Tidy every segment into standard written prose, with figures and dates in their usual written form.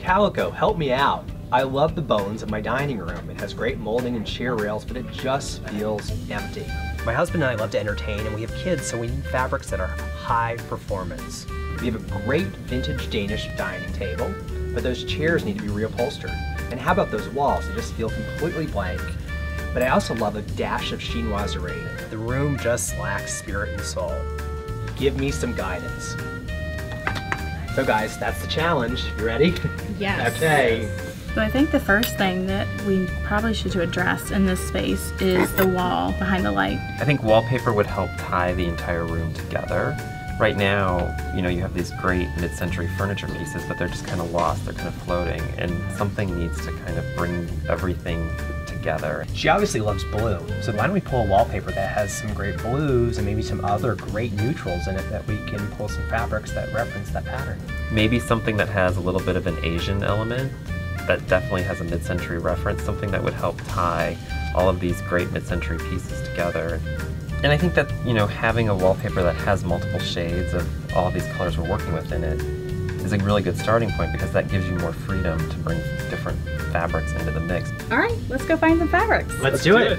Calico, help me out. I love the bones of my dining room. It has great molding and chair rails, but it just feels empty. My husband and I love to entertain, and we have kids, so we need fabrics that are high performance. We have a great vintage Danish dining table, but those chairs need to be reupholstered. And how about those walls? They just feel completely blank. But I also love a dash of chinoiserie. The room just lacks spirit and soul. Give me some guidance. So guys, that's the challenge. You ready? Yes. Okay. So I think the first thing that we probably should address in this space is the wall behind the light. I think wallpaper would help tie the entire room together. Right now, you know, you have these great mid-century furniture pieces, but they're just kind of lost, they're kind of floating, and something needs to kind of bring everything together. She obviously loves blue, so why don't we pull a wallpaper that has some great blues and maybe some other great neutrals in it that we can pull some fabrics that reference that pattern. Maybe something that has a little bit of an Asian element that definitely has a mid-century reference, something that would help tie all of these great mid-century pieces together. And I think that, you know, having a wallpaper that has multiple shades of all of these colors we're working with in it is a really good starting point, because that gives you more freedom to bring different fabrics into the mix. All right, let's go find some fabrics. Let's do it.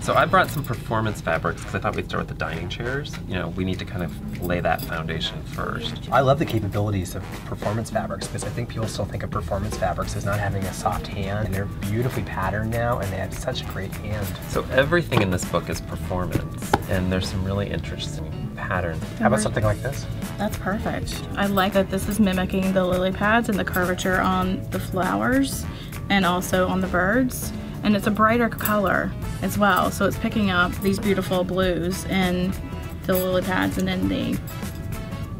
So I brought some performance fabrics because I thought we'd start with the dining chairs. You know, we need to kind of lay that foundation first. I love the capabilities of performance fabrics, because I think people still think of performance fabrics as not having a soft hand, and they're beautifully patterned now, and they have such a great hand. So everything in this book is performance, and there's some really interesting patterns. How about something like this? That's perfect. I like that this is mimicking the lily pads and the curvature on the flowers and also on the birds. And it's a brighter color as well, so it's picking up these beautiful blues in the lily pads and in the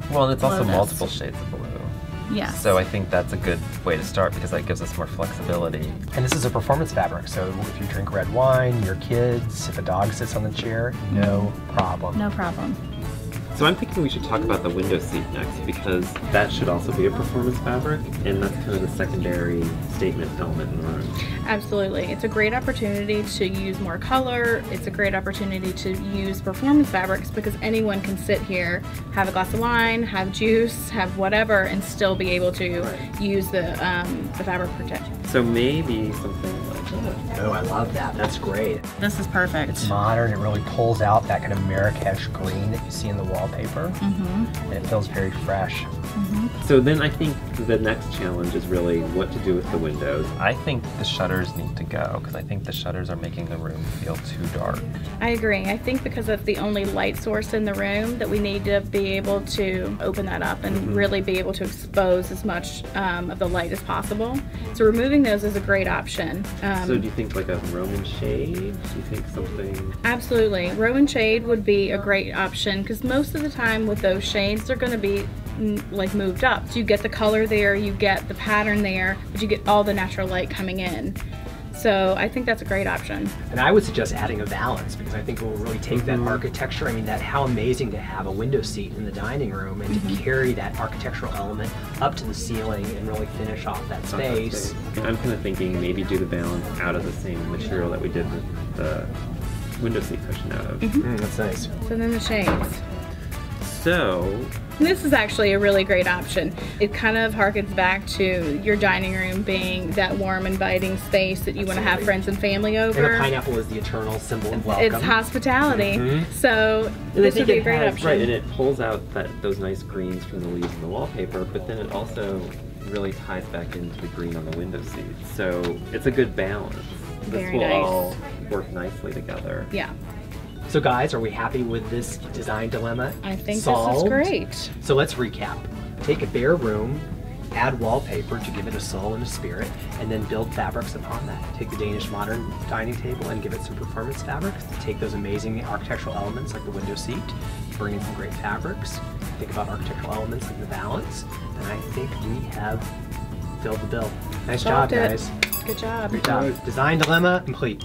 Well, and it's also lotus. multiple shades of blue. Yes. So I think that's a good way to start, because that gives us more flexibility. And this is a performance fabric, so if you drink red wine, your kids, if a dog sits on the chair, no problem. No problem. So I'm thinking we should talk about the window seat next, because that should also be a performance fabric, and that's kind of the secondary statement element in the room. Absolutely. It's a great opportunity to use more color. It's a great opportunity to use performance fabrics, because anyone can sit here, have a glass of wine, have juice, have whatever, and still be able to use the fabric protection. So maybe something like that. Oh, I love that. That's great. This is perfect. It's modern. It really pulls out that kind of Marrakesh green that you see in the wallpaper. And it feels very fresh. So then I think the next challenge is really what to do with the windows. I think the shutters need to go, because I think the shutters are making the room feel too dark. I agree. I think because that's the only light source in the room, that we need to be able to open that up and really be able to expose as much of the light as possible. So removing those is a great option. So do you think like a Roman shade? Do you think something? Absolutely. Roman shade would be a great option, because most of the time with those shades, they're going to be like moved up. So you get the color there, you get the pattern there, but you get all the natural light coming in. So I think that's a great option. And I would suggest adding a valance, because I think it will really take that architecture. I mean, how amazing to have a window seat in the dining room and to carry that architectural element up to the ceiling and really finish off that space. I'm kind of thinking maybe do the valance out of the same material that we did the window seat cushion out of. That's nice. So then the shades. So this is actually a really great option. It kind of harkens back to your dining room being that warm, inviting space that you want to have friends and family over. And a pineapple is the eternal symbol of welcome. It's hospitality. So and this would be a great option. Right, and it pulls out those nice greens from the leaves in the wallpaper, but then it also really ties back into the green on the window seat. So it's a good balance. Very this will nice. all work nicely together. Yeah. So guys, are we happy with this design dilemma? I think solved? this is great. So let's recap. Take a bare room, add wallpaper to give it a soul and a spirit, and then build fabrics upon that. Take the Danish modern dining table and give it some performance fabrics. Take those amazing architectural elements like the window seat, bring in some great fabrics, think about architectural elements like the valance, and I think we have filled the bill. Nice job, Solved it. guys. Good job. Great job. Design dilemma complete.